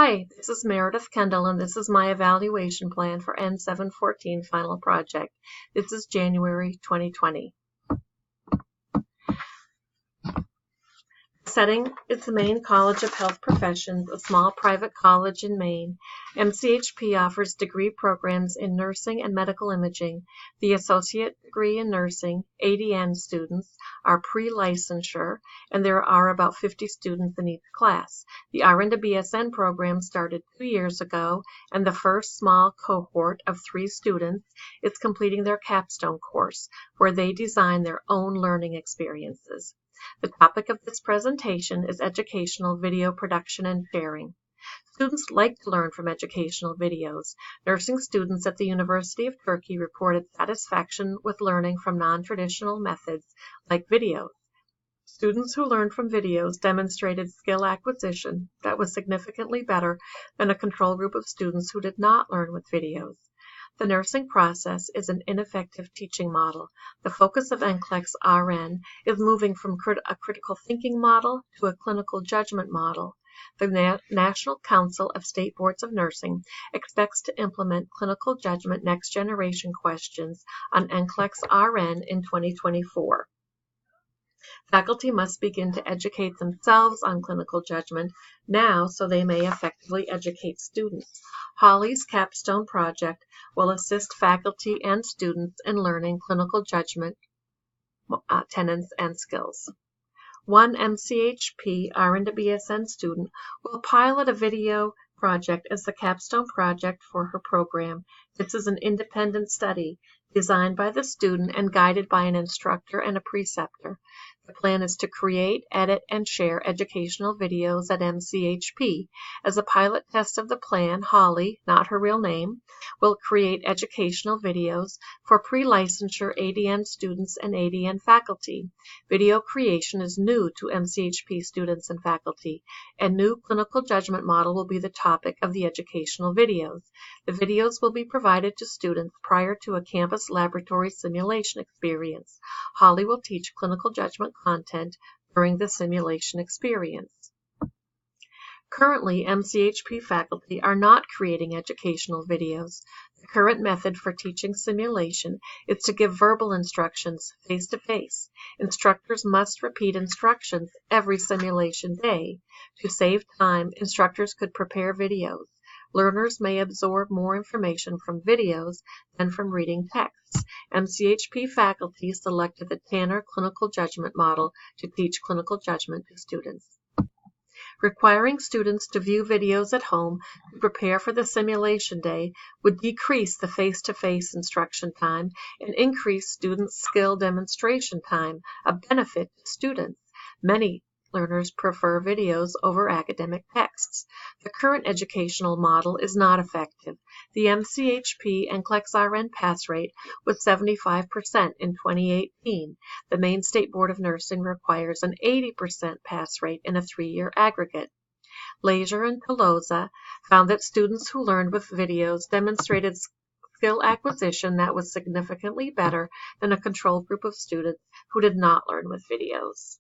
Hi, this is Meredith Kendall, and this is my evaluation plan for N714 final project. This is January 2020. Setting is the Maine College of Health Professions, a small private college in Maine. MCHP offers degree programs in nursing and medical imaging. The associate degree in nursing, ADN students, are pre-licensure, and there are about 50 students in each class. The RN to BSN program started 2 years ago, and the first small cohort of 3 students is completing their capstone course, where they design their own learning experiences. The topic of this presentation is educational video production and sharing. Students like to learn from educational videos. Nursing students at the University of Turkey reported satisfaction with learning from non-traditional methods like videos. Students who learned from videos demonstrated skill acquisition that was significantly better than a control group of students who did not learn with videos. The nursing process is an ineffective teaching model. The focus of NCLEX RN is moving from a critical thinking model to a clinical judgment model. The National Council of State Boards of Nursing expects to implement clinical judgment next generation questions on NCLEX RN in 2024. Faculty must begin to educate themselves on clinical judgment now so they may effectively educate students. Holly's capstone project will assist faculty and students in learning clinical judgment tenets and skills. One MCHP RN to BSN student will pilot a video project as the capstone project for her program. This is an independent study designed by the student and guided by an instructor and a preceptor. The plan is to create, edit, and share educational videos at MCHP. As a pilot test of the plan, Holly, not her real name, will create educational videos for pre-licensure ADN students and ADN faculty. Video creation is new to MCHP students and faculty. A new clinical judgment model will be the topic of the educational videos. The videos will be provided to students prior to a campus laboratory simulation experience. Holly will teach clinical judgment content during the simulation experience. Currently, MCHP faculty are not creating educational videos. The current method for teaching simulation is to give verbal instructions face-to-face. Instructors must repeat instructions every simulation day. To save time, instructors could prepare videos. Learners may absorb more information from videos than from reading texts. MCHP faculty selected the Tanner Clinical Judgment Model to teach clinical judgment to students. Requiring students to view videos at home to prepare for the simulation day would decrease the face-to-face instruction time and increase student skill demonstration time, a benefit to students. Many learners prefer videos over academic texts. The current educational model is not effective. The MCHP NCLEX RN pass rate was 75% in 2018. The Maine State Board of Nursing requires an 80% pass rate in a 3-year aggregate. Laser and Pelosa found that students who learned with videos demonstrated skill acquisition that was significantly better than a control group of students who did not learn with videos.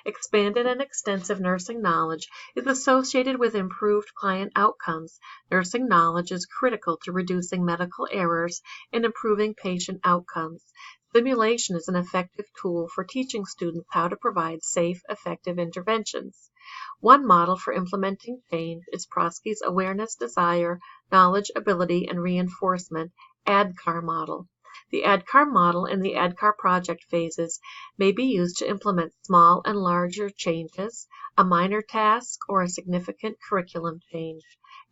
Expanded and extensive nursing knowledge is associated with improved client outcomes. Nursing knowledge is critical to reducing medical errors and improving patient outcomes. Simulation is an effective tool for teaching students how to provide safe, effective interventions. One model for implementing change is Prosky's Awareness, Desire, Knowledge, Ability, and Reinforcement ADKAR model. The ADKAR model and the ADKAR project phases may be used to implement small and larger changes, a minor task, or a significant curriculum change.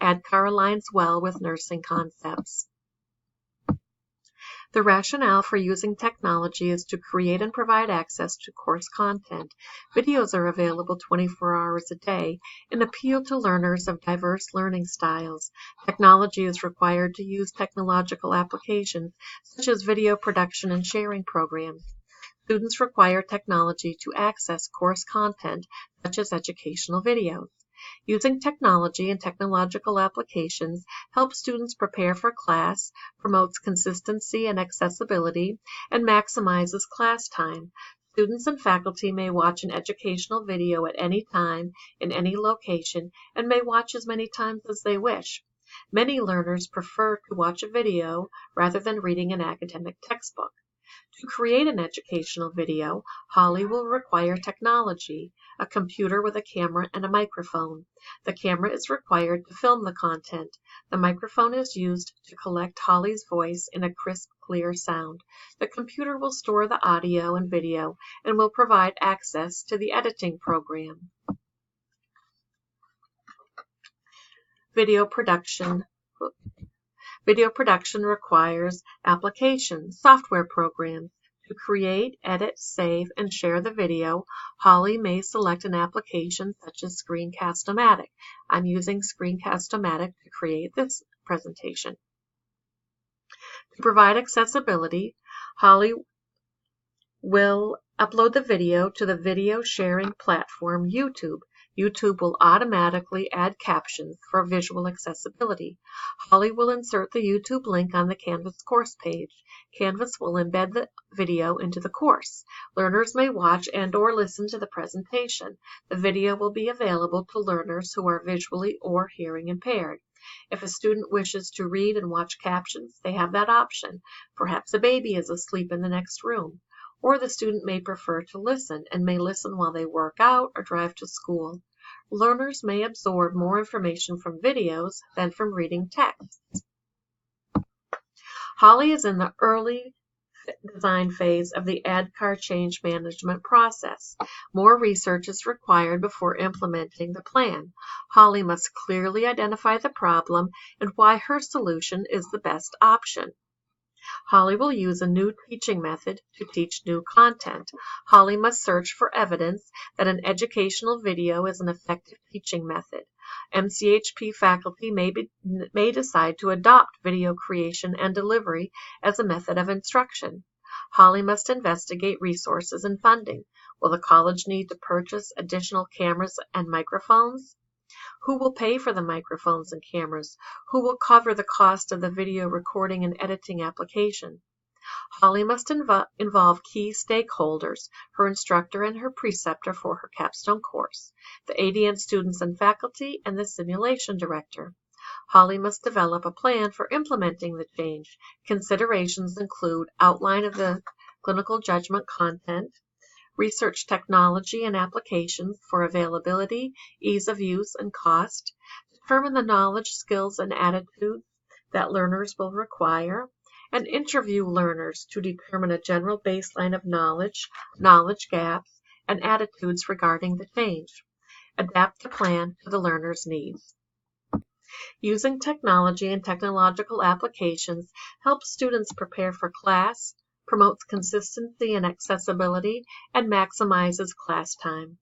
ADKAR aligns well with nursing concepts. The rationale for using technology is to create and provide access to course content. Videos are available 24 hours a day and appeal to learners of diverse learning styles. Technology is required to use technological applications such as video production and sharing programs. Students require technology to access course content such as educational videos. Using technology and technological applications helps students prepare for class, promotes consistency and accessibility, and maximizes class time. Students and faculty may watch an educational video at any time, in any location, and may watch as many times as they wish. Many learners prefer to watch a video rather than reading an academic textbook. To create an educational video, Holly will require technology, a computer with a camera and a microphone. The camera is required to film the content. The microphone is used to collect Holly's voice in a crisp, clear sound. The computer will store the audio and video and will provide access to the editing program. Video production requires applications, software programs. To create, edit, save, and share the video, Holly may select an application such as Screencast-O-Matic. I'm using Screencast-O-Matic to create this presentation. To provide accessibility, Holly will upload the video to the video sharing platform YouTube. YouTube will automatically add captions for visual accessibility. Holly will insert the YouTube link on the Canvas course page. Canvas will embed the video into the course. Learners may watch and/or listen to the presentation. The video will be available to learners who are visually or hearing impaired. If a student wishes to read and watch captions, they have that option. Perhaps a baby is asleep in the next room. Or the student may prefer to listen and may listen while they work out or drive to school. Learners may absorb more information from videos than from reading text. Holly is in the early design phase of the ADKAR change management process. More research is required before implementing the plan. Holly must clearly identify the problem and why her solution is the best option. Holly will use a new teaching method to teach new content. Holly must search for evidence that an educational video is an effective teaching method. MCHP faculty may decide to adopt video creation and delivery as a method of instruction. Holly must investigate resources and funding. Will the college need to purchase additional cameras and microphones? Who will pay for the microphones and cameras? Who will cover the cost of the video recording and editing application? Holly must involve key stakeholders, her instructor and her preceptor for her capstone course, the ADN students and faculty, and the simulation director. Holly must develop a plan for implementing the change. Considerations include outline of the clinical judgment content, research technology and applications for availability, ease of use, and cost, determine the knowledge, skills, and attitudes that learners will require, and interview learners to determine a general baseline of knowledge gaps, and attitudes regarding the change. Adapt the plan to the learner's needs. Using technology and technological applications helps students prepare for class, promotes consistency and accessibility, and maximizes class time.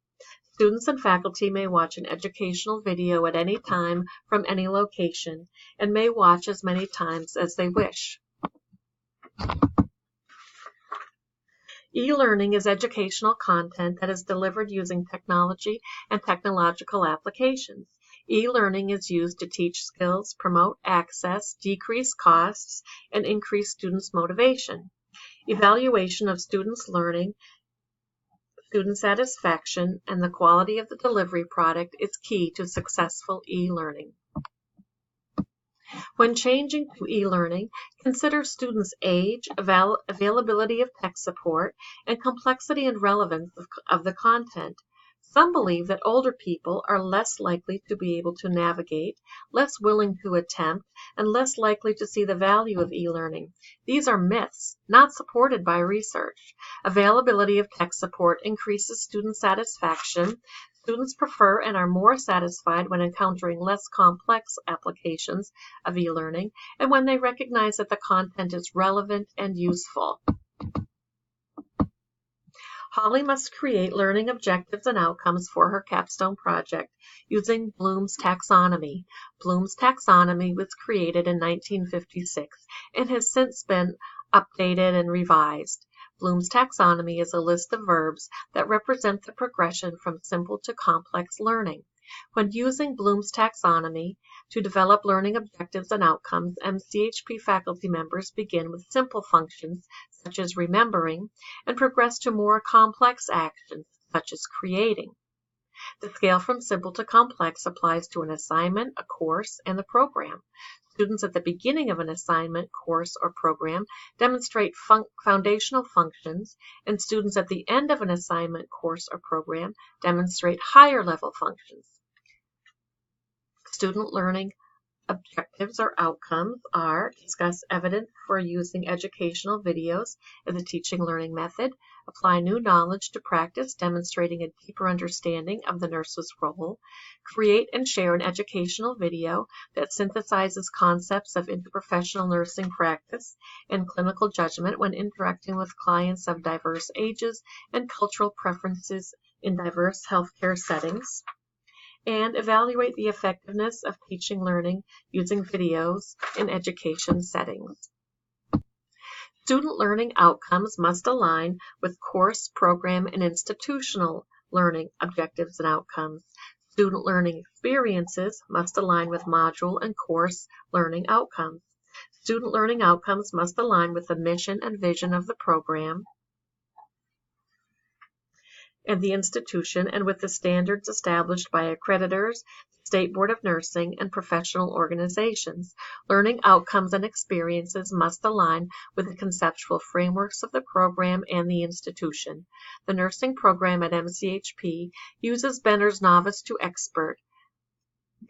Students and faculty may watch an educational video at any time from any location and may watch as many times as they wish. E-learning is educational content that is delivered using technology and technological applications. E-learning is used to teach skills, promote access, decrease costs, and increase students' motivation. Evaluation of students' learning, student satisfaction, and the quality of the delivery product is key to successful e-learning. When changing to e-learning, consider students' age, availability of tech support, and complexity and relevance of the content. Some believe that older people are less likely to be able to navigate, less willing to attempt, and less likely to see the value of e-learning. These are myths, not supported by research. Availability of tech support increases student satisfaction. Students prefer and are more satisfied when encountering less complex applications of e-learning and when they recognize that the content is relevant and useful. Holly must create learning objectives and outcomes for her capstone project using Bloom's taxonomy. Bloom's taxonomy was created in 1956 and has since been updated and revised. Bloom's taxonomy is a list of verbs that represent the progression from simple to complex learning. When using Bloom's taxonomy to develop learning objectives and outcomes, MCHP faculty members begin with simple functions such as remembering, and progress to more complex actions, such as creating. The scale from simple to complex applies to an assignment, a course, and the program. Students at the beginning of an assignment, course, or program demonstrate foundational functions, and students at the end of an assignment, course, or program demonstrate higher level functions. Student learning objectives or outcomes are: discuss evidence for using educational videos as a teaching learning method, apply new knowledge to practice demonstrating a deeper understanding of the nurse's role, create and share an educational video that synthesizes concepts of interprofessional nursing practice and clinical judgment when interacting with clients of diverse ages and cultural preferences in diverse healthcare settings, and evaluate the effectiveness of teaching learning using videos in education settings. Student learning outcomes must align with course, program, and institutional learning objectives and outcomes. Student learning experiences must align with module and course learning outcomes. Student learning outcomes must align with the mission and vision of the program and the institution, and with the standards established by accreditors, State Board of Nursing, and professional organizations. Learning outcomes and experiences must align with the conceptual frameworks of the program and the institution. The nursing program at MCHP uses Benner's Novice to Expert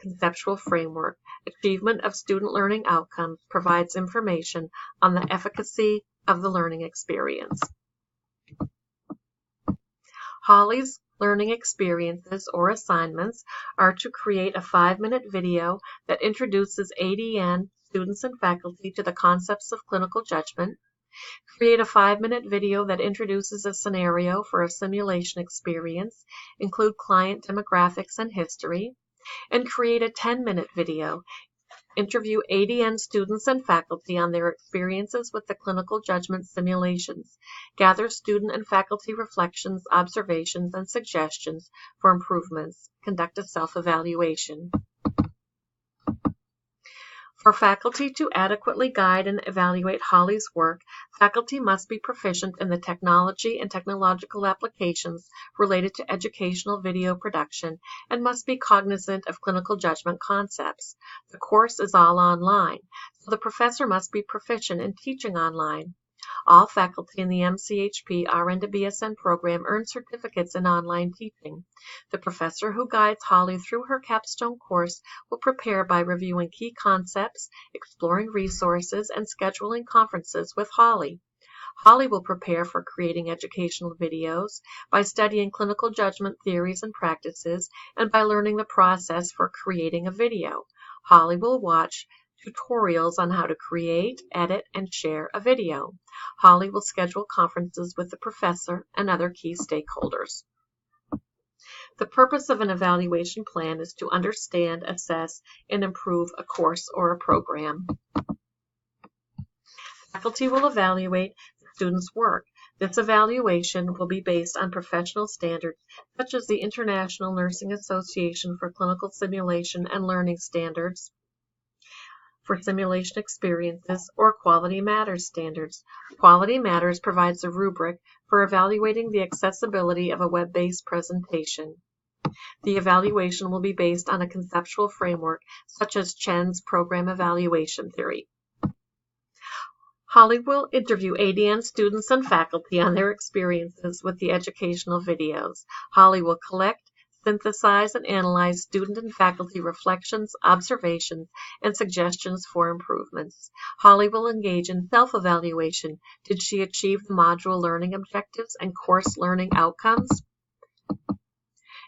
conceptual framework. Achievement of student learning outcomes provides information on the efficacy of the learning experience. Holly's learning experiences or assignments are to create a 5-minute video that introduces ADN students and faculty to the concepts of clinical judgment, create a 5-minute video that introduces a scenario for a simulation experience, include client demographics and history, and create a 10-minute video. Interview ADN students and faculty on their experiences with the clinical judgment simulations. Gather student and faculty reflections, observations, and suggestions for improvements. Conduct a self-evaluation. For faculty to adequately guide and evaluate Holly's work, faculty must be proficient in the technology and technological applications related to educational video production and must be cognizant of clinical judgment concepts. The course is all online, so the professor must be proficient in teaching online. All faculty in the MCHP RN to BSN program earn certificates in online teaching. The professor who guides Holly through her capstone course will prepare by reviewing key concepts, exploring resources, and scheduling conferences with Holly. Holly will prepare for creating educational videos by studying clinical judgment theories and practices and by learning the process for creating a video. Holly will watch tutorials on how to create, edit, and share a video. Holly will schedule conferences with the professor and other key stakeholders. The purpose of an evaluation plan is to understand, assess, and improve a course or a program. Faculty will evaluate the students' work. This evaluation will be based on professional standards such as the International Nursing Association for Clinical Simulation and Learning Standards for simulation experiences, or Quality Matters standards. Quality Matters provides a rubric for evaluating the accessibility of a web-based presentation. The evaluation will be based on a conceptual framework such as Chen's program evaluation theory. Holly will interview ADN students and faculty on their experiences with the educational videos. Holly will collect, synthesize, and analyze student and faculty reflections, observations, and suggestions for improvements. Holly will engage in self-evaluation. Did she achieve the module learning objectives and course learning outcomes?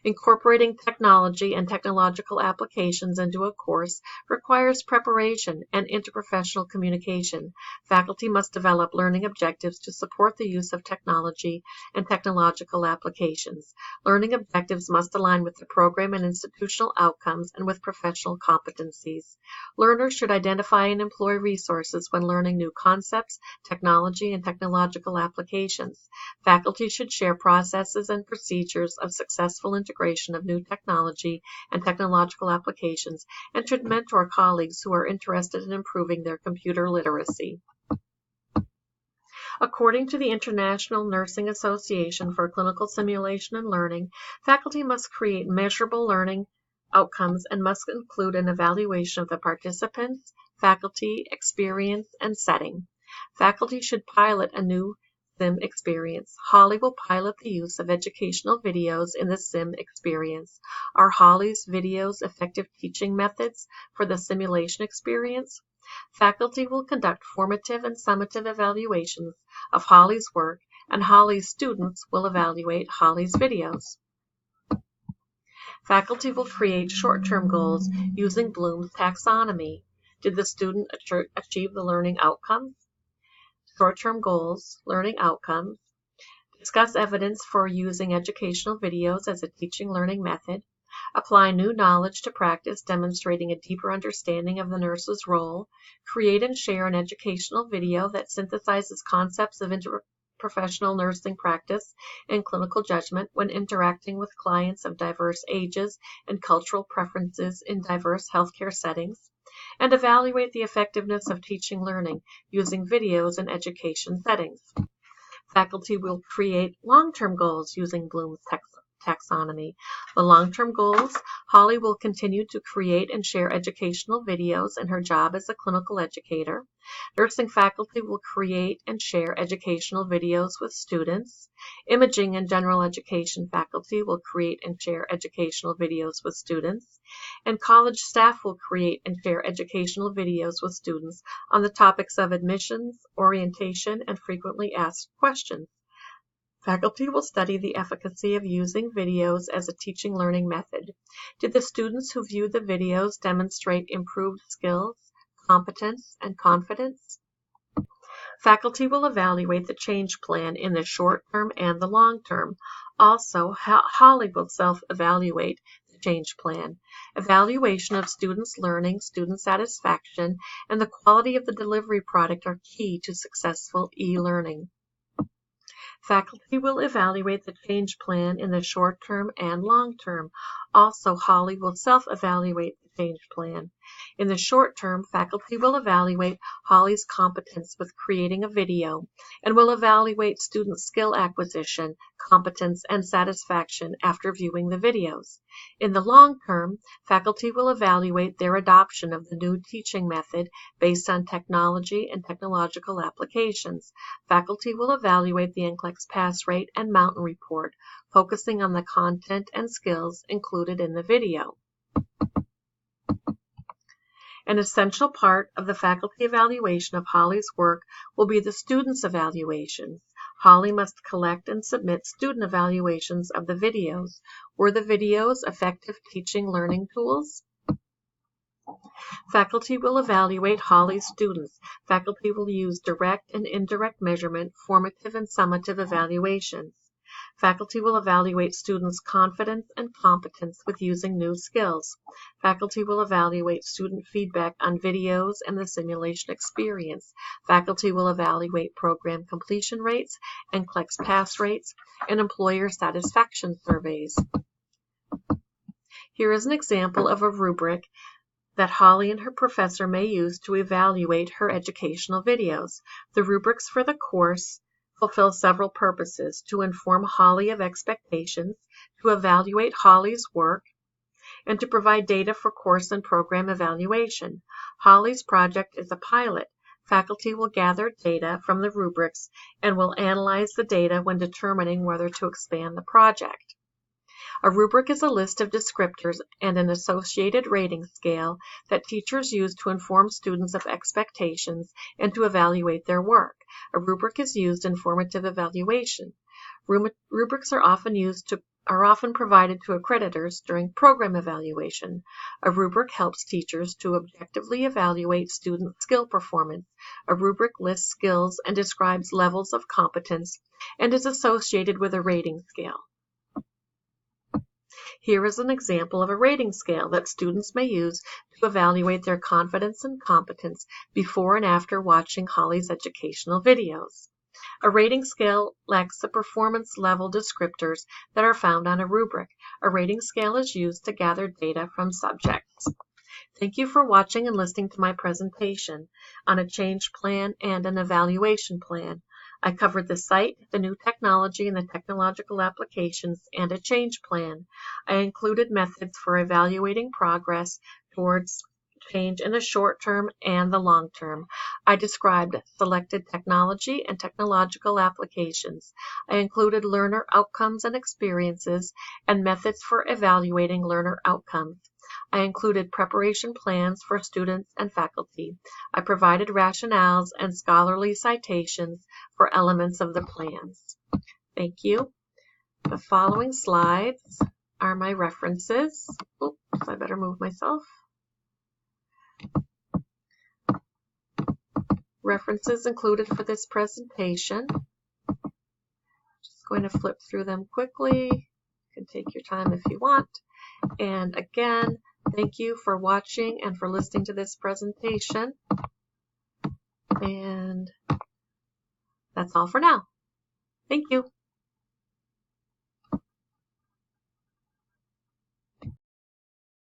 Incorporating technology and technological applications into a course requires preparation and interprofessional communication. Faculty must develop learning objectives to support the use of technology and technological applications. Learning objectives must align with the program and institutional outcomes and with professional competencies. Learners should identify and employ resources when learning new concepts, technology, and technological applications. Faculty should share processes and procedures of successful integration of new technology and technological applications, and should mentor colleagues who are interested in improving their computer literacy. According to the International Nursing Association for Clinical Simulation and Learning, faculty must create measurable learning outcomes and must include an evaluation of the participants, faculty, experience, and setting. Faculty should pilot a new sim experience. Holly will pilot the use of educational videos in the sim experience. Are Holly's videos effective teaching methods for the simulation experience? Faculty will conduct formative and summative evaluations of Holly's work, and Holly's students will evaluate Holly's videos. Faculty will create short-term goals using Bloom's taxonomy. Did the student achieve the learning outcomes? Short-term goals, learning outcomes. Discuss evidence for using educational videos as a teaching learning method. Apply new knowledge to practice, demonstrating a deeper understanding of the nurse's role. Create and share an educational video that synthesizes concepts of interprofessional nursing practice and clinical judgment when interacting with clients of diverse ages and cultural preferences in diverse healthcare settings. And evaluate the effectiveness of teaching learning using videos in education settings. Faculty will create long-term goals using Bloom's taxonomy. The long-term goals: Holly will continue to create and share educational videos in her job as a clinical educator. Nursing faculty will create and share educational videos with students. Imaging and general education faculty will create and share educational videos with students. And college staff will create and share educational videos with students on the topics of admissions, orientation, and frequently asked questions. Faculty will study the efficacy of using videos as a teaching learning method. Did the students who viewed the videos demonstrate improved skills, competence, and confidence? Faculty will evaluate the change plan in the short term and the long term. Also, Holly will self-evaluate the change plan. Evaluation of students' learning, student satisfaction, and the quality of the delivery product are key to successful e-learning. Faculty will evaluate the change plan in the short term and long term. Also, Holly will self-evaluate the change plan. In the short term, faculty will evaluate Holly's competence with creating a video and will evaluate student skill acquisition, competence, and satisfaction after viewing the videos. In the long term, faculty will evaluate their adoption of the new teaching method based on technology and technological applications. Faculty will evaluate the NCLEX pass rate and mountain report, focusing on the content and skills included in the video. An essential part of the faculty evaluation of Holly's work will be the students' evaluations. Holly must collect and submit student evaluations of the videos. Were the videos effective teaching learning tools? Faculty will evaluate Holly's students. Faculty will use direct and indirect measurement, formative and summative evaluations. Faculty will evaluate students' confidence and competence with using new skills. Faculty will evaluate student feedback on videos and the simulation experience. Faculty will evaluate program completion rates, NCLEX pass rates, and employer satisfaction surveys. Here is an example of a rubric that Holly and her professor may use to evaluate her educational videos. The rubrics for the course fulfill several purposes: to inform Holly of expectations, to evaluate Holly's work, and to provide data for course and program evaluation. Holly's project is a pilot. Faculty will gather data from the rubrics and will analyze the data when determining whether to expand the project. A rubric is a list of descriptors and an associated rating scale that teachers use to inform students of expectations and to evaluate their work. A rubric is used in formative evaluation. Rubrics are often provided to accreditors during program evaluation. A rubric helps teachers to objectively evaluate student skill performance. A rubric lists skills and describes levels of competence and is associated with a rating scale. Here is an example of a rating scale that students may use to evaluate their confidence and competence before and after watching Holly's educational videos. A rating scale lacks the performance level descriptors that are found on a rubric. A rating scale is used to gather data from subjects. Thank you for watching and listening to my presentation on a change plan and an evaluation plan. I covered the site, the new technology and the technological applications, and a change plan. I included methods for evaluating progress towards change in the short term and the long term. I described selected technology and technological applications. I included learner outcomes and experiences and methods for evaluating learner outcomes. I included preparation plans for students and faculty. I provided rationales and scholarly citations for elements of the plans. Thank you. The following slides are my references. Oops, I better move myself. References included for this presentation. Just going to flip through them quickly. You can take your time if you want. And again, thank you for watching and for listening to this presentation. And that's all for now. Thank you.